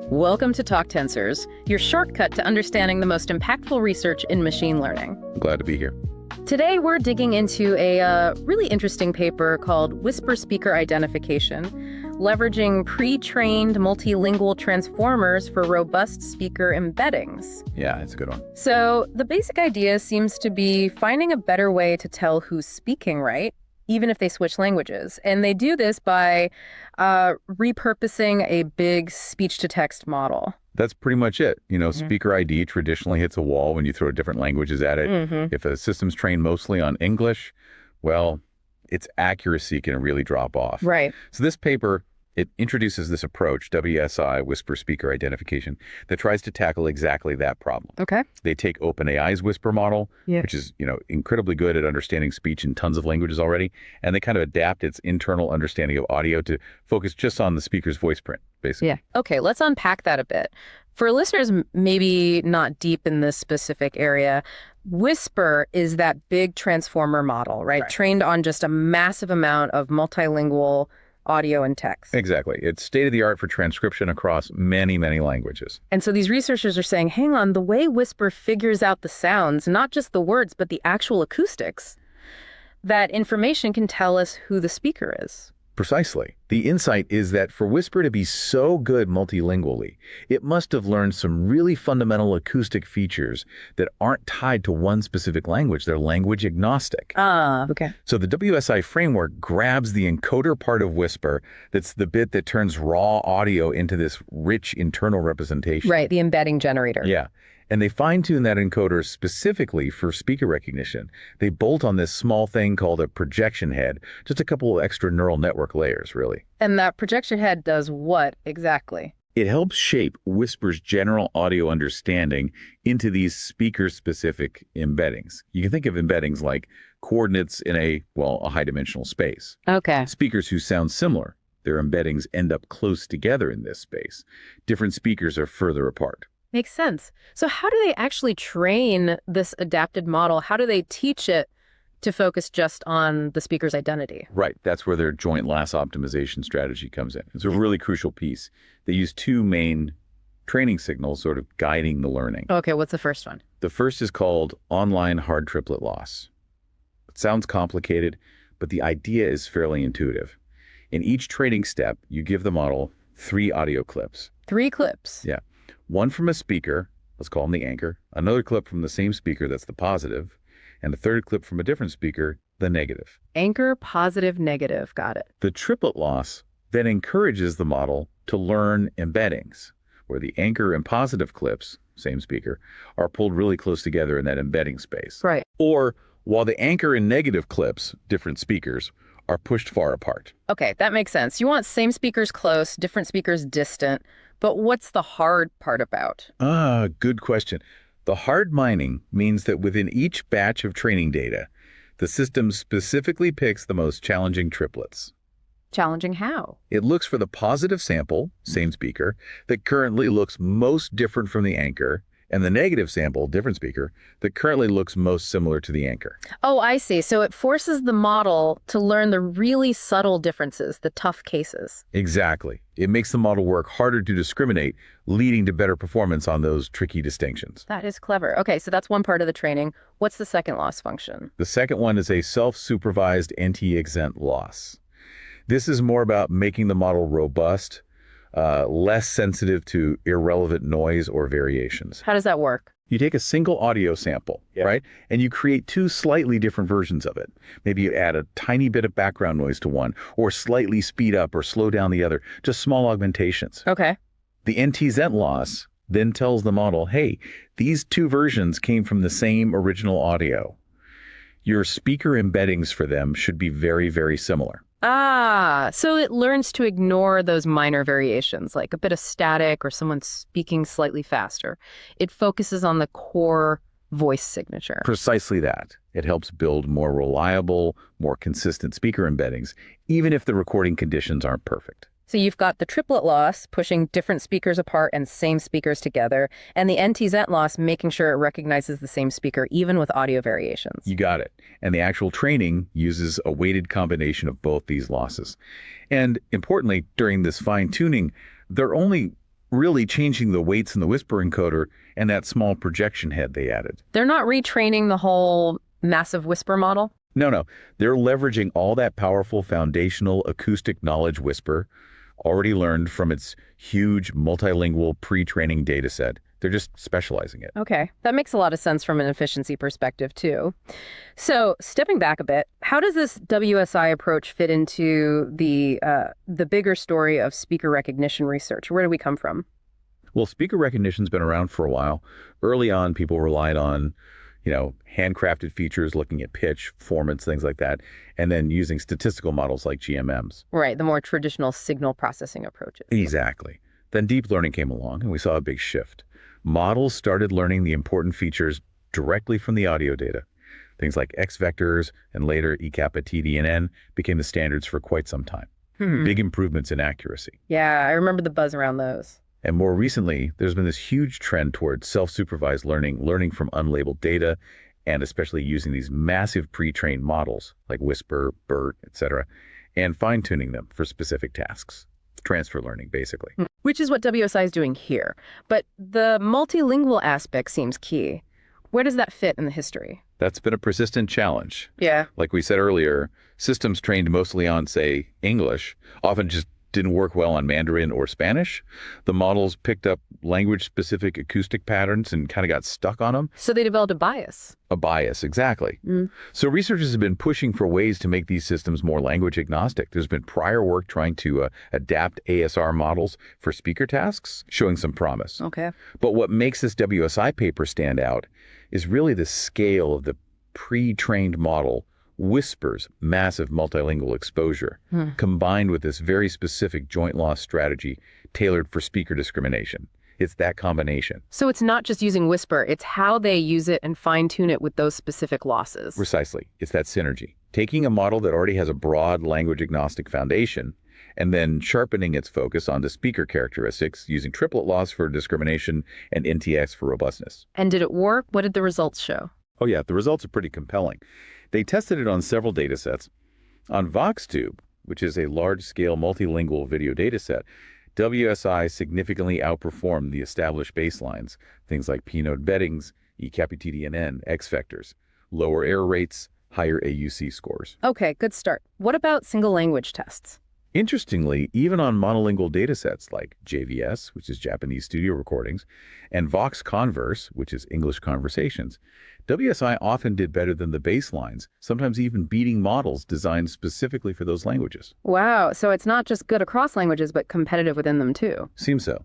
Welcome to TalkTensors, your shortcut to understanding the most impactful research in machine learning. Glad to be here. Today, we're digging into a really interesting paper called Whisper Speaker Identification, leveraging pre-trained multilingual transformers for robust speaker embeddings. Yeah, it's a good one. So the basic idea seems to be finding a better way to tell who's speaking, right? Even if they switch languages. And they do this by repurposing a big speech-to-text model. That's pretty much it. Speaker ID traditionally hits a wall when you throw different languages at it. If a system's trained mostly on English, well, its accuracy can really drop off. Right. So this paper, it introduces this approach, WSI, Whisper Speaker Identification, that tries to tackle exactly that problem. Okay. They take OpenAI's Whisper model, which is, incredibly good at understanding speech in tons of languages already, and they kind of adapt its internal understanding of audio to focus just on the speaker's voice print, basically. Yeah. Okay, let's unpack that a bit. For listeners maybe not deep in this specific area, Whisper is that big transformer model, right? Trained on just a massive amount of multilingual audio and text. Exactly. It's state-of-the-art for transcription across many, many languages. And so these researchers are saying, hang on, the way Whisper figures out the sounds, not just the words, but the actual acoustics, that information can tell us who the speaker is. Precisely. The insight is that for Whisper to be so good multilingually, it must have learned some really fundamental acoustic features that aren't tied to one specific language. They're language agnostic. Okay. So the WSI framework grabs the encoder part of Whisper, that's the bit that turns raw audio into this rich internal representation. Right, the embedding generator. Yeah. And they fine-tune that encoder specifically for speaker recognition. They bolt on this small thing called a projection head, just a couple of extra neural network layers, really. And that projection head does what exactly? It helps shape Whisper's general audio understanding into these speaker-specific embeddings. You can think of embeddings like coordinates in a high-dimensional space. Okay. Speakers who sound similar, their embeddings end up close together in this space. Different speakers are further apart. Makes sense. So how do they actually train this adapted model? How do they teach it to focus just on the speaker's identity? Right. That's where their joint lasso optimization strategy comes in. It's a really crucial piece. They use two main training signals sort of guiding the learning. Okay, what's the first one? The first is called online hard-triplet loss. It sounds complicated, but the idea is fairly intuitive. In each training step, you give the model 3 audio clips. 3 clips? Yeah. One from a speaker, let's call them the anchor, another clip from the same speaker, that's the positive, and a third clip from a different speaker, the negative. Anchor, positive, negative. Got it. The triplet loss then encourages the model to learn embeddings, where the anchor and positive clips, same speaker, are pulled really close together in that embedding space. Right. Or while the anchor and negative clips, different speakers, are pushed far apart. Okay, that makes sense. You want same speakers close, different speakers distant. But what's the hard part about? Good question. The hard mining means that within each batch of training data, the system specifically picks the most challenging triplets. Challenging how? It looks for the positive sample, same speaker, that currently looks most different from the anchor, and the negative sample, different speaker, that currently looks most similar to the anchor. Oh, I see. So it forces the model to learn the really subtle differences, the tough cases. Exactly. It makes the model work harder to discriminate, leading to better performance on those tricky distinctions. That is clever. Okay, so that's one part of the training. What's the second loss function? The second one is a self-supervised anti-exent loss. This is more about making the model robust, less sensitive to irrelevant noise or variations. How does that work? You take a single audio sample, right? And you create 2 slightly different versions of it. Maybe you add a tiny bit of background noise to one, or slightly speed up or slow down the other, just small augmentations. Okay. The anti-exent loss then tells the model, hey, these 2 versions came from the same original audio. Your speaker embeddings for them should be very, very similar. So it learns to ignore those minor variations, like a bit of static or someone speaking slightly faster. It focuses on the core voice signature. Precisely that. It helps build more reliable, more consistent speaker embeddings, even if the recording conditions aren't perfect. So you've got the triplet loss pushing different speakers apart and same speakers together, and the anti-exent loss making sure it recognizes the same speaker even with audio variations. You got it. And the actual training uses a weighted combination of both these losses. And importantly, during this fine-tuning, they're only really changing the weights in the whisper encoder and that small projection head they added. They're not retraining the whole massive whisper model? No. They're leveraging all that powerful foundational acoustic knowledge whisper already learned from its huge multilingual pre-training data set. They're just specializing it. Okay, that makes a lot of sense from an efficiency perspective, too. So, stepping back a bit, how does this WSI approach fit into the bigger story of speaker recognition research? Where do we come from? Well, speaker recognition's been around for a while. Early on, people relied on, handcrafted features, looking at pitch, performance, things like that, and then using statistical models like GMMs. Right, the more traditional signal processing approaches. Exactly. Then deep learning came along, and we saw a big shift. Models started learning the important features directly from the audio data. Things like X vectors and later E kappa TDNN became the standards for quite some time. Big improvements in accuracy. Yeah, I remember the buzz around those. And more recently, there's been this huge trend towards self-supervised learning from unlabeled data, and especially using these massive pre-trained models like Whisper, BERT, etc., and fine-tuning them for specific tasks. Transfer learning, basically. Which is what WSI is doing here. But the multilingual aspect seems key. Where does that fit in the history? That's been a persistent challenge. Yeah. Like we said earlier, systems trained mostly on, say, English often just didn't work well on Mandarin or Spanish. The models picked up language-specific acoustic patterns and kind of got stuck on them. So they developed a bias. A bias, exactly. So researchers have been pushing for ways to make these systems more language agnostic. There's been prior work trying to adapt ASR models for speaker tasks, showing some promise. Okay. But what makes this WSI paper stand out is really the scale of the pre-trained model Whisper's massive multilingual exposure, combined with this very specific joint loss strategy tailored for speaker discrimination. It's that combination. So it's not just using Whisper, it's how they use it and fine-tune it with those specific losses. Precisely. It's that synergy. Taking a model that already has a broad language-agnostic foundation and then sharpening its focus on the speaker characteristics using triplet loss for discrimination and NTX for robustness. And did it work? What did the results show? Oh yeah, the results are pretty compelling. They tested it on several datasets. On VoxTube, which is a large-scale multilingual video dataset, WSI significantly outperformed the established baselines, things like p-node embeddings, E kappa TDNN, X vectors, lower error rates, higher AUC scores. Okay, good start. What about single language tests? Interestingly, even on monolingual datasets like JVS, which is Japanese studio recordings, and VoxConverse, which is English conversations, WSI often did better than the baselines, sometimes even beating models designed specifically for those languages. Wow, so it's not just good across languages, but competitive within them too. Seems so.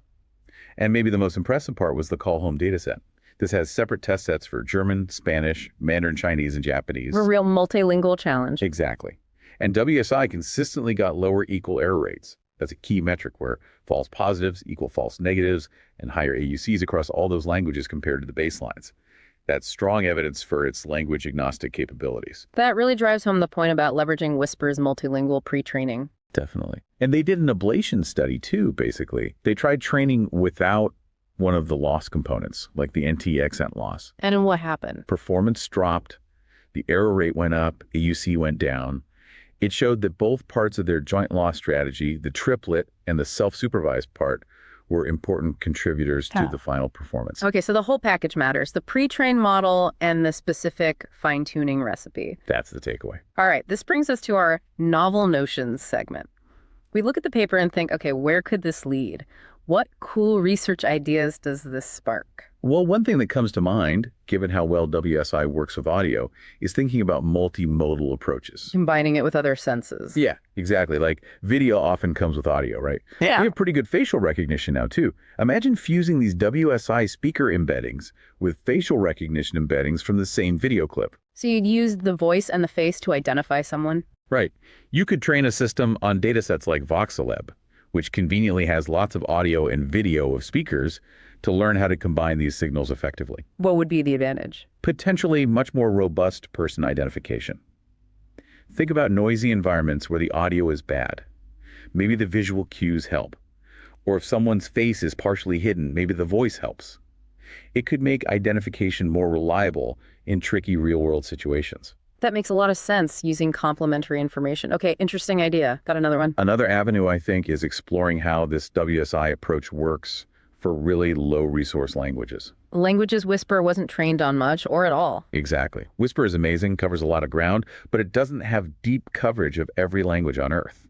And maybe the most impressive part was the call home dataset. This has separate test sets for German, Spanish, Mandarin Chinese, and Japanese. A real multilingual challenge. Exactly. And WSI consistently got lower equal error rates. That's a key metric where false positives equal false negatives and higher AUCs across all those languages compared to the baselines. That's strong evidence for its language agnostic capabilities. That really drives home the point about leveraging Whisper's multilingual pre-training. Definitely. And they did an ablation study too, basically. They tried training without one of the loss components, like the anti-exent loss. And then what happened? Performance dropped, the error rate went up, AUC went down. It showed that both parts of their joint loss strategy, the triplet and the self-supervised part, were important contributors to the final performance. Okay, so the whole package matters. The pre-trained model and the specific fine-tuning recipe. That's the takeaway. All right, this brings us to our novel notions segment. We look at the paper and think, okay, where could this lead? What cool research ideas does this spark? Well, one thing that comes to mind, given how well WSI works with audio, is thinking about multimodal approaches. Combining it with other senses. Yeah, exactly. Like video often comes with audio, right? Yeah. We have pretty good facial recognition now, too. Imagine fusing these WSI speaker embeddings with facial recognition embeddings from the same video clip. So you'd use the voice and the face to identify someone? Right. You could train a system on datasets like VoxCeleb, which conveniently has lots of audio and video of speakers, to learn how to combine these signals effectively. What would be the advantage? Potentially much more robust person identification. Think about noisy environments where the audio is bad. Maybe the visual cues help. Or if someone's face is partially hidden, maybe the voice helps. It could make identification more reliable in tricky real-world situations. That makes a lot of sense, using complementary information. Okay, interesting idea. Got another one? Another avenue, I think, is exploring how this WSI approach works for really low-resource languages. Languages Whisper wasn't trained on much or at all. Exactly. Whisper is amazing, covers a lot of ground, but it doesn't have deep coverage of every language on Earth.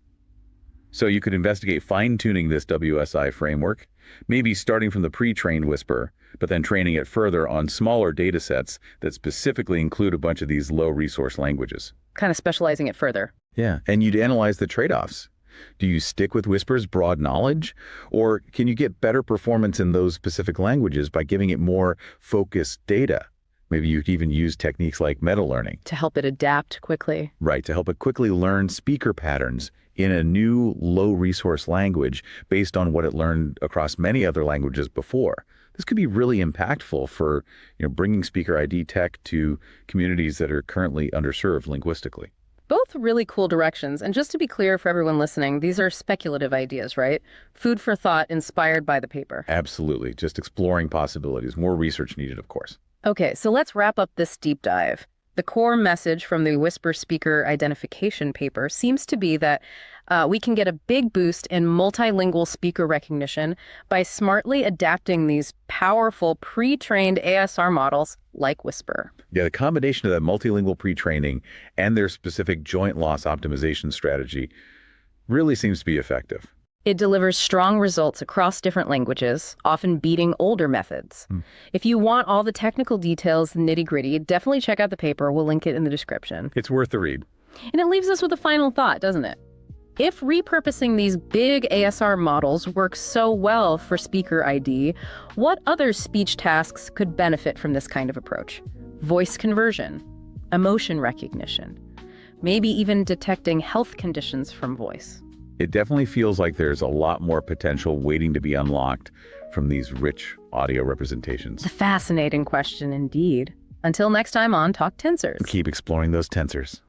So you could investigate fine-tuning this WSI framework, maybe starting from the pre-trained Whisper, but then training it further on smaller data sets that specifically include a bunch of these low-resource languages. Kind of specializing it further. Yeah, and you'd analyze the trade-offs. Do you stick with Whisper's broad knowledge, or can you get better performance in those specific languages by giving it more focused data? Maybe you could even use techniques like meta-learning. To help it adapt quickly. Right, to help it quickly learn speaker patterns in a new low-resource language based on what it learned across many other languages before. This could be really impactful for bringing speaker ID tech to communities that are currently underserved linguistically. Both really cool directions. And just to be clear for everyone listening, these are speculative ideas, right? Food for thought inspired by the paper. Absolutely. Just exploring possibilities. More research needed, of course. Okay, so let's wrap up this deep dive. The core message from the Whisper speaker identification paper seems to be that we can get a big boost in multilingual speaker recognition by smartly adapting these powerful pre-trained ASR models like Whisper. Yeah, the combination of that multilingual pre-training and their specific joint loss optimization strategy really seems to be effective. It delivers strong results across different languages, often beating older methods. If you want all the technical details, the nitty-gritty, definitely check out the paper. We'll link it in the description. It's worth the read. And it leaves us with a final thought, doesn't it? If repurposing these big ASR models works so well for speaker ID, what other speech tasks could benefit from this kind of approach? Voice conversion, emotion recognition, maybe even detecting health conditions from voice. It definitely feels like there's a lot more potential waiting to be unlocked from these rich audio representations. A fascinating question indeed. Until next time on TalkTensors. Keep exploring those tensors.